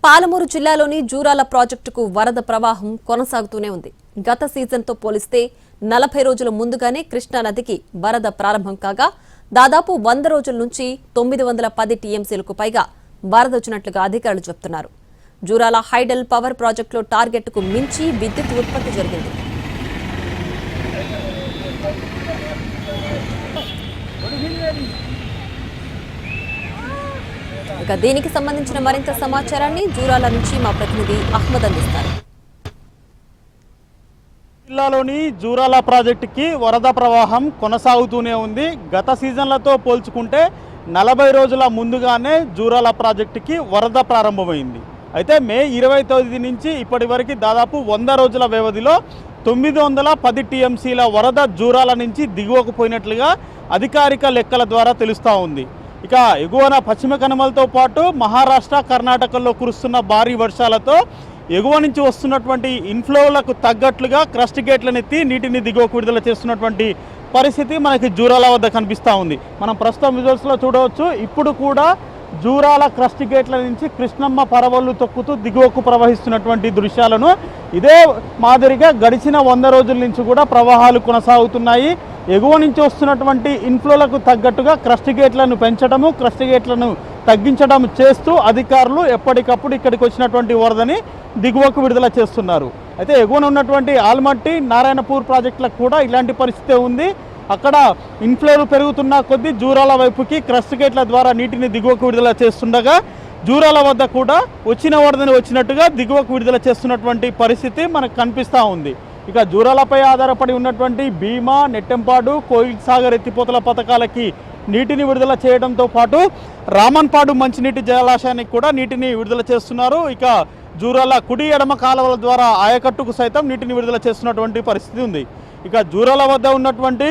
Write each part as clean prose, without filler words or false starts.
పాలమూరు జిల్లాలోని జూరాల ప్రాజెక్టుకు వరద ప్రవాహం కొనసాగుతూనే ఉంది. గత సీజన్తో పోలిస్తే 40 రోజుల ముందుగానే కృష్ణానదికి వరద ప్రారంభం కాగా దాదాపు 100 రోజుల నుంచి 910 టీఎంసీలకు పైగా వరద వచ్చినట్లుగా అధికారులు చెబుతున్నారు. జూరాల హైడల్ పవర్ ప్రాజెక్టులో టార్గెట్కు మించి విద్యుత్ ఉత్పత్తి జరిగింది. ఇక దీనికి సంబంధించిన మరింత సమాచారాన్ని జూరాల నుంచి మా ప్రతినిధి అహ్మద్ అందిస్తారు. జిల్లాలోని జూరాల ప్రాజెక్టుకి వరద ప్రవాహం కొనసాగుతూనే ఉంది. గత సీజన్లతో పోల్చుకుంటే 40 రోజుల ముందుగానే జూరాల ప్రాజెక్టుకి వరద ప్రారంభమైంది. అయితే మే 20 తేదీ నుంచి ఇప్పటి వరకు దాదాపు 100 రోజుల వ్యవధిలో 910 టీఎంసీల వరద జూరాల నుంచి దిగువకు పోయినట్లుగా అధికారిక లెక్కల ద్వారా తెలుస్తూ ఉంది. ఇక ఎగువన పశ్చిమ కనుమలతో పాటు మహారాష్ట్ర, కర్ణాటకలో కురుస్తున్న భారీ వర్షాలతో ఎగువ నుంచి వస్తున్నటువంటి ఇన్ఫ్లోలకు తగ్గట్లుగా క్రస్ట్ గేట్లను ఎత్తి నీటిని దిగువకు విడుదల చేస్తున్నటువంటి పరిస్థితి మనకి జూరాల వద్ద కనిపిస్తూ ఉంది. మనం ప్రస్తుతం విజువల్స్లో చూడవచ్చు. ఇప్పుడు కూడా జూరాల క్రస్ట్ గేట్ల నుంచి కృష్ణమ్మ పరవళ్ళు తొక్కుతూ దిగువకు ప్రవహిస్తున్నటువంటి దృశ్యాలను ఇదే మాదిరిగా గడిచిన 100 రోజుల నుంచి కూడా ప్రవాహాలు కొనసాగుతున్నాయి. ఎగువ నుంచి వస్తున్నటువంటి ఇన్ఫ్లోలకు తగ్గట్టుగా క్రస్ట్ గేట్లను పెంచడము, క్రస్ట్ గేట్లను తగ్గించడం చేస్తూ అధికారులు ఎప్పటికప్పుడు ఇక్కడికి వచ్చినటువంటి వరదని దిగువకు విడుదల చేస్తున్నారు. అయితే ఎగువన ఉన్నటువంటి ఆల్మట్టి, నారాయణపూర్ ప్రాజెక్టులకు కూడా ఇలాంటి పరిస్థితి ఉంది. అక్కడ ఇన్ఫ్లోలు పెరుగుతున్న కొద్దీ జూరాల వైపుకి క్రస్ట్ గేట్ల ద్వారా నీటిని దిగువకు విడుదల చేస్తుండగా జూరాల వద్ద కూడా వచ్చిన వరదని వచ్చినట్టుగా దిగువకు విడుదల చేస్తున్నటువంటి పరిస్థితి మనకు కనిపిస్తూ ఉంది. ఇక జూరాలపై ఆధారపడి ఉన్నటువంటి భీమా, నెట్టెంపాడు, కోయిల్ సాగర్ ఎత్తిపోతల పథకాలకి నీటిని విడుదల చేయడంతో పాటు రామన్పాడు మంచినీటి జలాశయానికి కూడా నీటిని విడుదల చేస్తున్నారు. ఇక జూరాల కుడి ఎడమ కాలువల ద్వారా ఆయకట్టుకు సైతం నీటిని విడుదల చేస్తున్నటువంటి పరిస్థితి ఉంది. ఇక జూరాల వద్ద ఉన్నటువంటి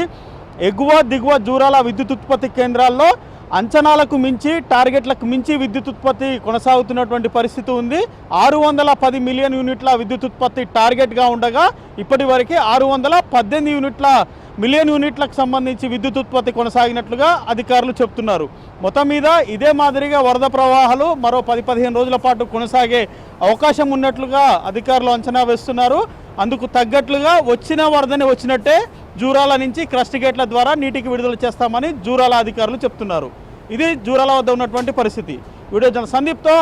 ఎగువ దిగువ జూరాల విద్యుత్ ఉత్పత్తి కేంద్రాల్లో అంచనాలకు మించి, టార్గెట్లకు మించి విద్యుత్ ఉత్పత్తి కొనసాగుతున్నటువంటి పరిస్థితి ఉంది. 610 మిలియన్ యూనిట్ల విద్యుత్ ఉత్పత్తి టార్గెట్గా ఉండగా ఇప్పటి వరకు 618 మిలియన్ యూనిట్లకు సంబంధించి విద్యుత్ ఉత్పత్తి కొనసాగినట్లుగా అధికారులు చెప్తున్నారు. మొత్తం మీద ఇదే మాదిరిగా వరద ప్రవాహాలు మరో 10-15 రోజుల పాటు కొనసాగే అవకాశం ఉన్నట్లుగా అధికారులు అంచనా వేస్తున్నారు. అందుకు తగ్గట్లుగా వచ్చిన వరదని వచ్చినట్టే జూరాల నుంచి క్రస్ట్ గేట్ల ద్వారా నీటికి విడుదల చేస్తామని జూరాల అధికారులు చెప్తున్నారు. ఇది జూరాల వద్ద ఉన్నటువంటి పరిస్థితి. Video journalist సందీప్తో